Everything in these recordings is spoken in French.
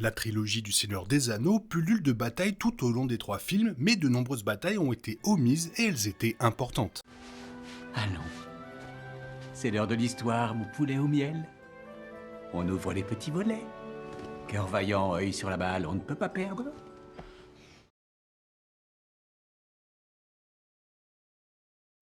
La trilogie du Seigneur des Anneaux pullule de batailles tout au long des 3 films, mais de nombreuses batailles ont été omises et elles étaient importantes. Allons, c'est l'heure de l'histoire, mon poulet au miel. On ouvre les petits volets. Cœur vaillant, œil sur la balle, on ne peut pas perdre.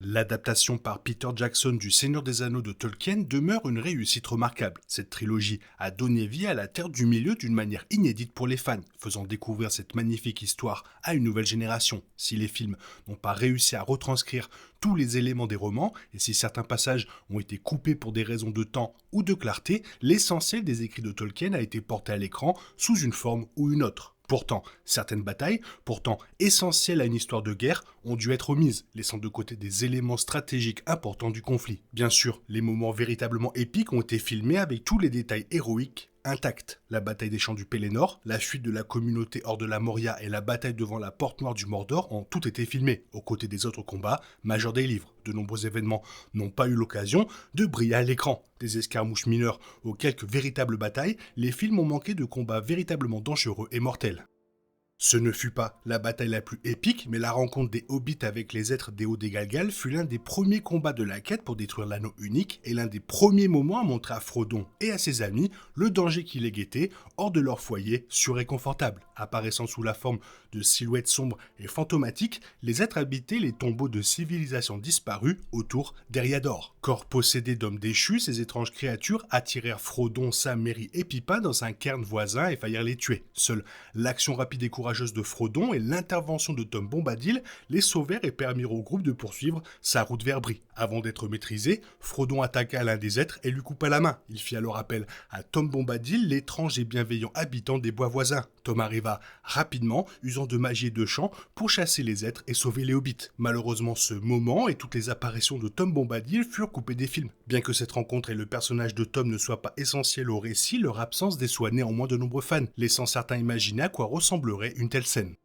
L'adaptation par Peter Jackson du Seigneur des Anneaux de Tolkien demeure une réussite remarquable. Cette trilogie a donné vie à la Terre du Milieu d'une manière inédite pour les fans, faisant découvrir cette magnifique histoire à une nouvelle génération. Si les films n'ont pas réussi à retranscrire tous les éléments des romans, et si certains passages ont été coupés pour des raisons de temps ou de clarté, l'essentiel des écrits de Tolkien a été porté à l'écran sous une forme ou une autre. Pourtant, certaines batailles, pourtant essentielles à une histoire de guerre, ont dû être omises, laissant de côté des éléments stratégiques importants du conflit. Bien sûr, les moments véritablement épiques ont été filmés avec tous les détails héroïques intacts. La bataille des champs du Pélénor, la fuite de la communauté hors de la Moria et la bataille devant la porte noire du Mordor ont tout été filmés, aux côtés des autres combats majeurs des livres. De nombreux événements n'ont pas eu l'occasion de briller à l'écran. Des escarmouches mineures aux quelques véritables batailles, les films ont manqué de combats véritablement dangereux et mortels. Ce ne fut pas la bataille la plus épique, mais la rencontre des hobbits avec les êtres des Hauts-des-Galgal fut l'un des premiers combats de la quête pour détruire l'anneau unique et l'un des premiers moments à montrer à Frodon et à ses amis le danger qui les guettait hors de leur foyer sûr et confortable. Apparaissant sous la forme de silhouettes sombres et fantomatiques, les êtres habitaient les tombeaux de civilisations disparues autour d'Eriador. Corps possédés d'hommes déchus, ces étranges créatures attirèrent Frodon, Sam, Merry et Pippin dans un cairn voisin et faillirent les tuer. Seule l'action rapide et courageuse de Frodon et l'intervention de Tom Bombadil les sauvèrent et permirent au groupe de poursuivre sa route vers Brie. Avant d'être maîtrisé, Frodon attaqua l'un des êtres et lui coupa la main. Il fit alors appel à Tom Bombadil, l'étrange et bienveillant habitant des bois voisins. Tom arriva rapidement, usant de magie et de chant pour chasser les êtres et sauver les hobbits. Malheureusement, ce moment et toutes les apparitions de Tom Bombadil furent coupés des films. Bien que cette rencontre et le personnage de Tom ne soient pas essentiels au récit, leur absence déçoit néanmoins de nombreux fans, laissant certains imaginer à quoi ressemblerait une telle scène.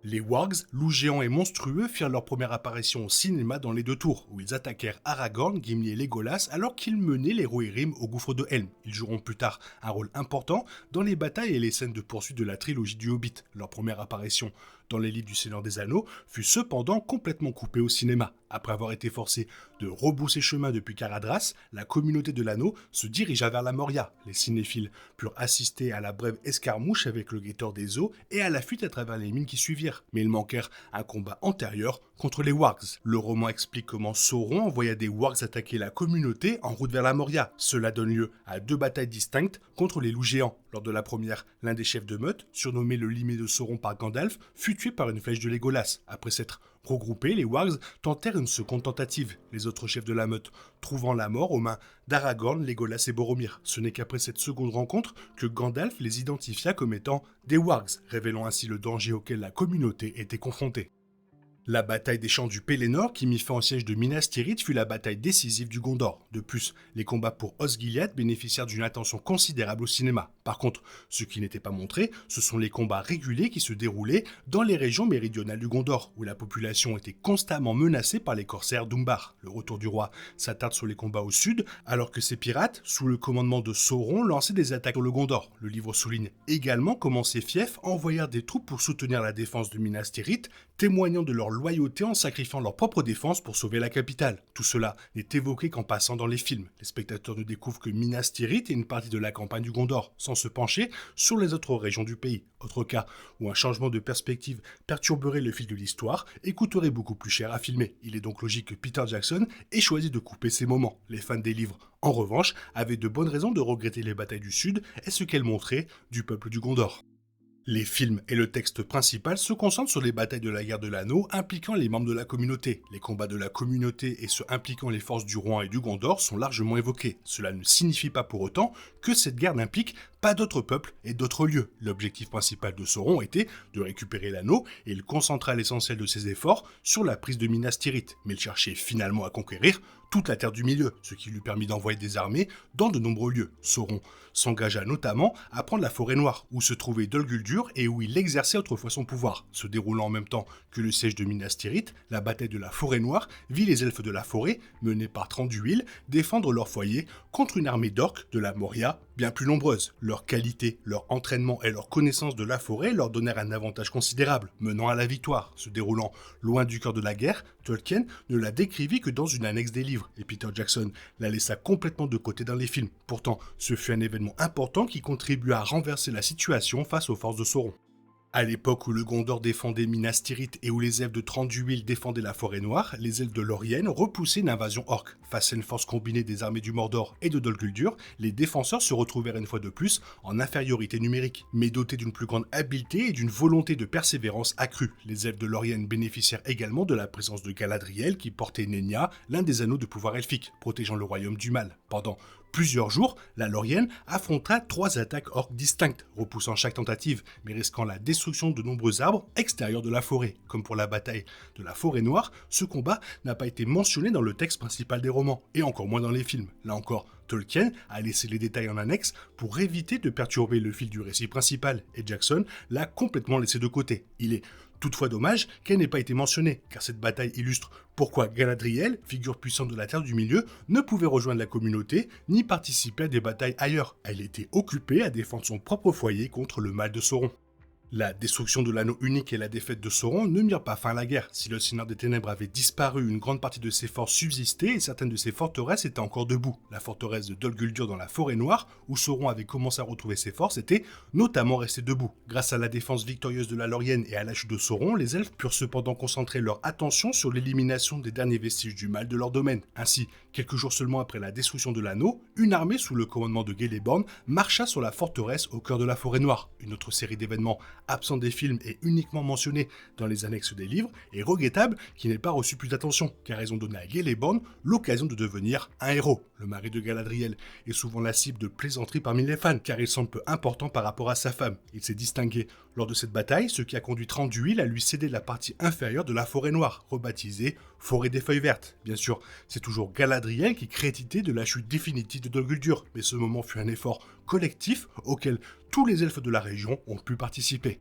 Les wargs, loups géants et monstrueux, firent leur première apparition au cinéma dans les 2 tours, où ils attaquèrent Aragorn, Gimli et Legolas alors qu'ils menaient les Rohirrim au gouffre de Helm. Ils joueront plus tard un rôle important dans les batailles et les scènes de poursuite de la trilogie du Hobbit. Leur première apparition dans les livres du Seigneur des Anneaux fut cependant complètement coupée au cinéma. Après avoir été forcée de rebrousser chemin depuis Caradhras, la communauté de l'anneau se dirigea vers la Moria. Les cinéphiles purent assister à la brève escarmouche avec le guetteur des eaux et à la fuite à travers les mines qui suivirent. Mais ils manquèrent un combat antérieur contre les wargs. Le roman explique comment Sauron envoya des wargs attaquer la communauté en route vers la Moria. Cela donne lieu à 2 batailles distinctes contre les loups géants. Lors de la première, l'un des chefs de meute, surnommé le limé de Sauron par Gandalf, fut tué par une flèche de Legolas. Après s'être regroupés, les wargs tentèrent une seconde tentative. Les autres chefs de la meute trouvant la mort aux mains d'Aragorn, Legolas et Boromir. Ce n'est qu'après cette seconde rencontre que Gandalf les identifia comme étant des wargs, révélant ainsi le danger auquel la communauté était confrontée. La bataille des champs du Pélénor, qui mit fin au siège de Minas Tirith, fut la bataille décisive du Gondor. De plus, les combats pour Osgiliath bénéficièrent d'une attention considérable au cinéma. Par contre, ce qui n'était pas montré, ce sont les combats réguliers qui se déroulaient dans les régions méridionales du Gondor, où la population était constamment menacée par les corsaires d'Umbar. Le retour du roi s'attarde sur les combats au sud, alors que ces pirates, sous le commandement de Sauron, lançaient des attaques sur le Gondor. Le livre souligne également comment ces fiefs envoyèrent des troupes pour soutenir la défense de Minas Tirith, témoignant de leur loyauté en sacrifiant leur propre défense pour sauver la capitale. Tout cela n'est évoqué qu'en passant dans les films. Les spectateurs ne découvrent que Minas Tirith et une partie de la campagne du Gondor, sans se pencher sur les autres régions du pays. Autre cas où un changement de perspective perturberait le fil de l'histoire et coûterait beaucoup plus cher à filmer. Il est donc logique que Peter Jackson ait choisi de couper ces moments. Les fans des livres, en revanche, avaient de bonnes raisons de regretter les batailles du Sud et ce qu'elles montraient du peuple du Gondor. Les films et le texte principal se concentrent sur les batailles de la guerre de l'anneau impliquant les membres de la communauté. Les combats de la communauté et ceux impliquant les forces du roi et du Gondor sont largement évoqués. Cela ne signifie pas pour autant que cette guerre n'implique pas d'autres peuples et d'autres lieux. L'objectif principal de Sauron était de récupérer l'anneau et il concentra l'essentiel de ses efforts sur la prise de Minas Tirith, mais il cherchait finalement à conquérir toute la Terre du Milieu, ce qui lui permit d'envoyer des armées dans de nombreux lieux. Sauron s'engagea notamment à prendre la Forêt Noire, où se trouvait Dol Guldur et où il exerçait autrefois son pouvoir. Se déroulant en même temps que le siège de Minas Tirith, la bataille de la Forêt Noire vit les elfes de la forêt, menés par Thranduil, défendre leur foyer contre une armée d'orques de la Moria bien plus nombreuse. Leur leur qualité, leur entraînement et leur connaissance de la forêt leur donnèrent un avantage considérable, menant à la victoire. Se déroulant loin du cœur de la guerre, Tolkien ne la décrivit que dans une annexe des livres, et Peter Jackson la laissa complètement de côté dans les films. Pourtant, ce fut un événement important qui contribua à renverser la situation face aux forces de Sauron. À l'époque où le Gondor défendait Minas Tirith et où les elfes de Thranduil défendaient la Forêt Noire, les elfes de Lorien repoussaient une invasion orque. Face à une force combinée des armées du Mordor et de Dol Guldur, les défenseurs se retrouvèrent une fois de plus en infériorité numérique, mais dotés d'une plus grande habileté et d'une volonté de persévérance accrue. Les elfes de Lorien bénéficièrent également de la présence de Galadriel qui portait Nenya, l'un des anneaux de pouvoir elfique, protégeant le royaume du mal. Pendant plusieurs jours, la Lorienne affronta 3 attaques orques distinctes, repoussant chaque tentative, mais risquant la destruction de nombreux arbres extérieurs de la forêt. Comme pour la bataille de la Forêt Noire, ce combat n'a pas été mentionné dans le texte principal des romans, et encore moins dans les films. Là encore, Tolkien a laissé les détails en annexe pour éviter de perturber le fil du récit principal, et Jackson l'a complètement laissé de côté. Il est toutefois dommage qu'elle n'ait pas été mentionnée, car cette bataille illustre pourquoi Galadriel, figure puissante de la Terre du Milieu, ne pouvait rejoindre la communauté ni participer à des batailles ailleurs. Elle était occupée à défendre son propre foyer contre le mal de Sauron. La destruction de l'anneau unique et la défaite de Sauron ne mirent pas fin à la guerre. Si le Seigneur des Ténèbres avait disparu, une grande partie de ses forces subsistaient et certaines de ses forteresses étaient encore debout. La forteresse de Dol Guldur dans la Forêt Noire, où Sauron avait commencé à retrouver ses forces, était notamment restée debout. Grâce à la défense victorieuse de la Lorienne et à la chute de Sauron, les elfes purent cependant concentrer leur attention sur l'élimination des derniers vestiges du mal de leur domaine. Ainsi, quelques jours seulement après la destruction de l'anneau, une armée sous le commandement de Celeborn marcha sur la forteresse au cœur de la Forêt Noire. Une autre série d'événements absent des films et uniquement mentionné dans les annexes des livres, est regrettable qu'il n'ait pas reçu plus d'attention, car ils ont donné à Celeborn l'occasion de devenir un héros. Le mari de Galadriel est souvent la cible de plaisanteries parmi les fans, car il semble peu important par rapport à sa femme. Il s'est distingué lors de cette bataille, ce qui a conduit Thranduil à lui céder la partie inférieure de la Forêt Noire, rebaptisée Forêt des Feuilles Vertes. Bien sûr, c'est toujours Galadriel qui créditait de la chute définitive de Dol Guldur, mais ce moment fut un effort collectif auquel tous les elfes de la région ont pu participer.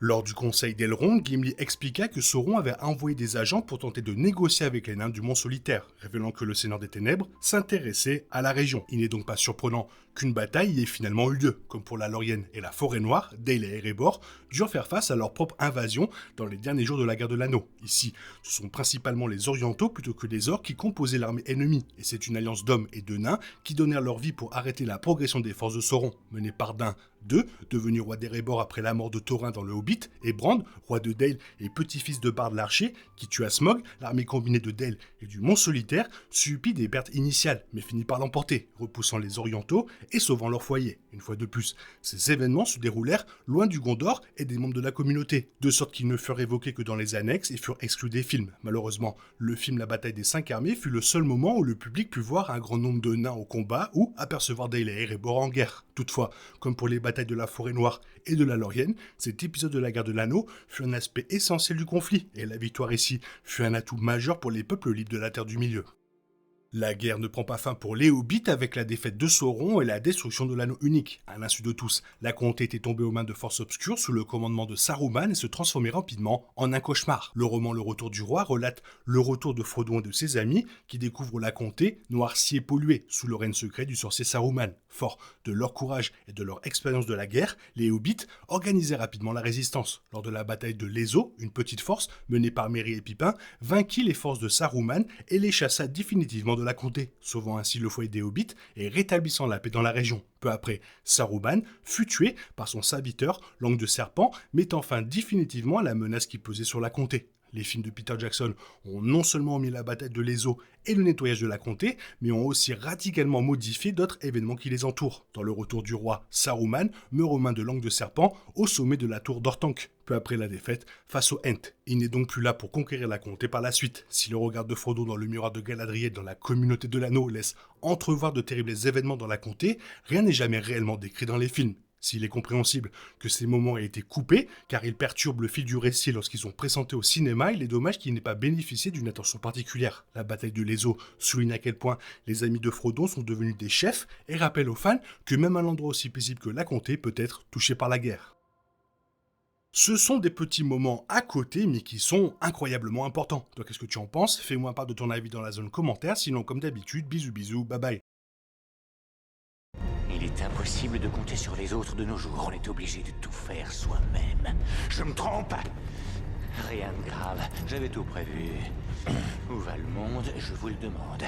Lors du conseil d'Elrond, Gimli expliqua que Sauron avait envoyé des agents pour tenter de négocier avec les nains du Mont Solitaire, révélant que le Seigneur des Ténèbres s'intéressait à la région. Il n'est donc pas surprenant qu'une bataille y ait finalement eu lieu. Comme pour la Lorienne et la Forêt Noire, Dale et Erebor durent faire face à leur propre invasion dans les derniers jours de la guerre de l'Anneau. Ici, ce sont principalement les Orientaux plutôt que les Orques qui composaient l'armée ennemie, et c'est une alliance d'hommes et de nains qui donnèrent leur vie pour arrêter la progression des forces de Sauron, menées par Dain II, devenu roi d'Erebor après la mort de Thorin dans le Hobbit, et Brand, roi de Dale et petit-fils de Bard l'Archer, qui tua Smaug. L'armée combinée de Dale et du Mont Solitaire subit des pertes initiales, mais finit par l'emporter, repoussant les Orientaux et sauvant leur foyer. Une fois de plus, ces événements se déroulèrent loin du Gondor et des membres de la communauté, de sorte qu'ils ne furent évoqués que dans les annexes et furent exclus des films. Malheureusement, le film La bataille des 5 armées fut le seul moment où le public put voir un grand nombre de nains au combat ou apercevoir Dale et Erebor en guerre. Toutefois, comme pour les batailles de la Forêt Noire et de la Lorienne, cet épisode de la guerre de l'Anneau fut un aspect essentiel du conflit, et la victoire ici fut un atout majeur pour les peuples libres de la Terre du Milieu. La guerre ne prend pas fin pour les Hobbits avec la défaite de Sauron et la destruction de l'anneau unique. À l'insu de tous, la comté était tombée aux mains de forces obscures sous le commandement de Saruman et se transformait rapidement en un cauchemar. Le roman Le Retour du Roi relate le retour de Frodon et de ses amis qui découvrent la comté noircie et polluée sous le règne secret du sorcier Saruman. Forts de leur courage et de leur expérience de la guerre, les Hobbits organisaient rapidement la résistance. Lors de la bataille de Lezo, une petite force menée par Merry et Pippin vainquit les forces de Saruman et les chassa définitivement de la comté, sauvant ainsi le foyer des Hobbits et rétablissant la paix dans la région. Peu après, Saruman fut tué par son serviteur, Langue de Serpent, mettant fin définitivement à la menace qui pesait sur la comté. Les films de Peter Jackson ont non seulement mis la bataille de Lezo et le nettoyage de la comté, mais ont aussi radicalement modifié d'autres événements qui les entourent. Dans Le Retour du Roi, Saruman meurt aux mains de Langue de Serpent au sommet de la tour d'Orthanc, peu après la défaite face aux Ents. Il n'est donc plus là pour conquérir la comté par la suite. Si le regard de Frodo dans le miroir de Galadriel dans la communauté de l'anneau laisse entrevoir de terribles événements dans la comté, rien n'est jamais réellement décrit dans les films. S'il est compréhensible que ces moments aient été coupés, car ils perturbent le fil du récit lorsqu'ils sont présentés au cinéma, il est dommage qu'ils n'aient pas bénéficié d'une attention particulière. La bataille de Lezo souligne à quel point les amis de Frodon sont devenus des chefs et rappelle aux fans que même un endroit aussi paisible que la comté peut être touché par la guerre. Ce sont des petits moments à côté, mais qui sont incroyablement importants. Toi, qu'est-ce que tu en penses? Fais-moi part de ton avis dans la zone commentaire, sinon comme d'habitude, bisous bisous, bye bye. Il est impossible de compter sur les autres de nos jours. On est obligé de tout faire soi-même. Je me trompe? Rien de grave. J'avais tout prévu. Où va le monde? Je vous le demande.